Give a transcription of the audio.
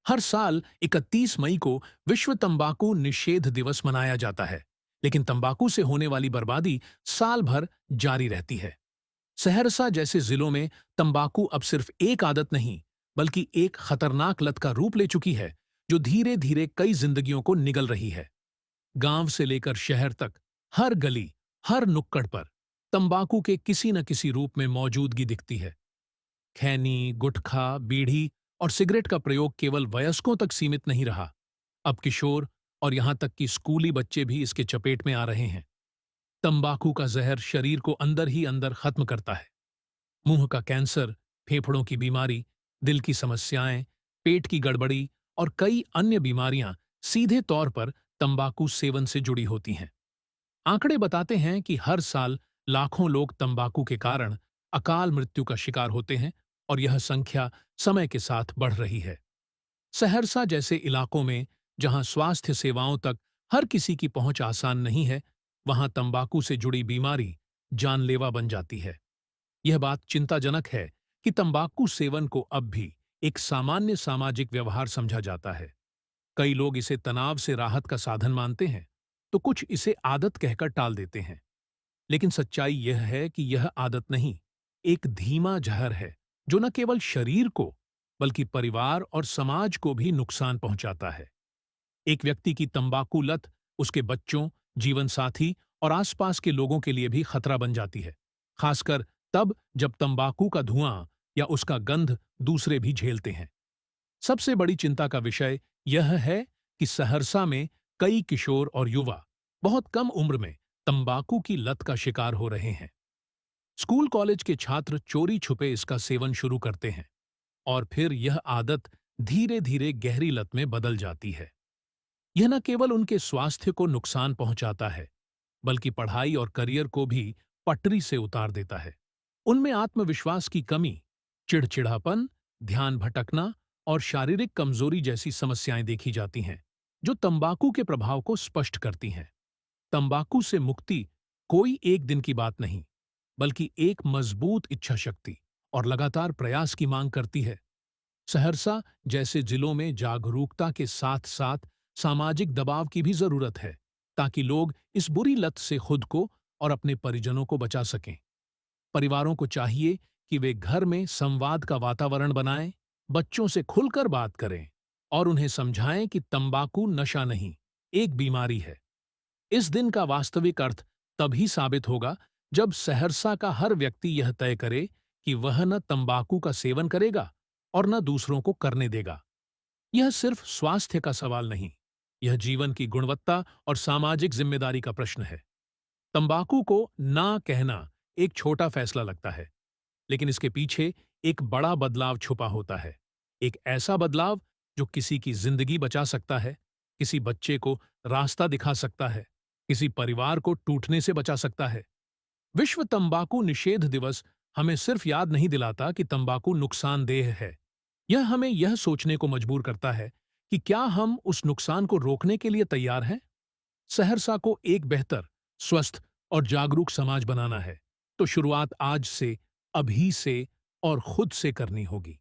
हर साल 31 मई को विश्व तंबाकू निषेध दिवस मनाया जाता है, लेकिन तंबाकू से होने वाली बर्बादी साल भर जारी रहती है। सहरसा जैसे जिलों में तंबाकू अब सिर्फ एक आदत नहीं, बल्कि एक खतरनाक लत का रूप ले चुकी है, जो धीरे धीरे कई जिंदगियों को निगल रही है। गांव से लेकर शहर तक, हर गली, हर नुक्कड़ पर तंबाकू के किसी न किसी रूप में मौजूदगी दिखती है। खैनी, गुटखा, बीड़ी और सिगरेट का प्रयोग केवल वयस्कों तक सीमित नहीं रहा। अब किशोर और यहां तक कि स्कूली बच्चे भी इसके चपेट में आ रहे हैं। तंबाकू का जहर शरीर को अंदर ही अंदर खत्म करता है। मुंह का कैंसर, फेफड़ों की बीमारी, दिल की समस्याएं, पेट की गड़बड़ी और कई अन्य बीमारियां सीधे तौर पर तंबाकू सेवन से जुड़ी होती हैं। आंकड़े बताते हैं कि हर साल लाखों लोग तंबाकू के कारण अकाल मृत्यु का शिकार होते हैं और यह संख्या समय के साथ बढ़ रही है। सहरसा जैसे इलाकों में, जहां स्वास्थ्य सेवाओं तक हर किसी की पहुंच आसान नहीं है, वहां तंबाकू से जुड़ी बीमारी जानलेवा बन जाती है। यह बात चिंताजनक है कि तंबाकू सेवन को अब भी एक सामान्य सामाजिक व्यवहार समझा जाता है। कई लोग इसे तनाव से राहत का साधन मानते हैं, तो कुछ इसे आदत कहकर टाल देते हैं। लेकिन सच्चाई यह है कि यह आदत नहीं, एक धीमा जहर है, जो न केवल शरीर को बल्कि परिवार और समाज को भी नुकसान पहुंचाता है। एक व्यक्ति की तंबाकू लत उसके बच्चों, जीवन साथी और आसपास के लोगों के लिए भी खतरा बन जाती है, खासकर तब जब तंबाकू का धुआं या उसका गंध दूसरे भी झेलते हैं। सबसे बड़ी चिंता का विषय यह है कि सहरसा में कई किशोर और युवा बहुत कम उम्र में तंबाकू की लत का शिकार हो रहे हैं। स्कूल कॉलेज के छात्र चोरी छुपे इसका सेवन शुरू करते हैं और फिर यह आदत धीरे धीरे गहरी लत में बदल जाती है। यह न केवल उनके स्वास्थ्य को नुकसान पहुंचाता है, बल्कि पढ़ाई और करियर को भी पटरी से उतार देता है। उनमें आत्मविश्वास की कमी, चिड़चिड़ापन, ध्यान भटकना और शारीरिक कमजोरी जैसी समस्याएं देखी जाती हैं, जो तंबाकू के प्रभाव को स्पष्ट करती हैं। तंबाकू से मुक्ति कोई एक दिन की बात नहीं, बल्कि एक मजबूत इच्छा शक्ति और लगातार प्रयास की मांग करती है। सहरसा जैसे जिलों में जागरूकता के साथ साथ सामाजिक दबाव की भी जरूरत है, ताकि लोग इस बुरी लत से खुद को और अपने परिजनों को बचा सकें। परिवारों को चाहिए कि वे घर में संवाद का वातावरण बनाएं, बच्चों से खुलकर बात करें और उन्हें समझाएं कि तंबाकू नशा नहीं, एक बीमारी है। इस दिन का वास्तविक अर्थ तभी साबित होगा जब सहरसा का हर व्यक्ति यह तय करे कि वह न तंबाकू का सेवन करेगा और न दूसरों को करने देगा। यह सिर्फ स्वास्थ्य का सवाल नहीं, यह जीवन की गुणवत्ता और सामाजिक जिम्मेदारी का प्रश्न है। तंबाकू को ना कहना एक छोटा फैसला लगता है, लेकिन इसके पीछे एक बड़ा बदलाव छुपा होता है। एक ऐसा बदलाव जो किसी की जिंदगी बचा सकता है, किसी बच्चे को रास्ता दिखा सकता है, किसी परिवार को टूटने से बचा सकता है। विश्व तंबाकू निषेध दिवस हमें सिर्फ याद नहीं दिलाता कि तंबाकू नुकसानदेह है, यह हमें यह सोचने को मजबूर करता है कि क्या हम उस नुकसान को रोकने के लिए तैयार हैं। सहरसा को एक बेहतर, स्वस्थ और जागरूक समाज बनाना है, तो शुरुआत आज से, अभी से और खुद से करनी होगी।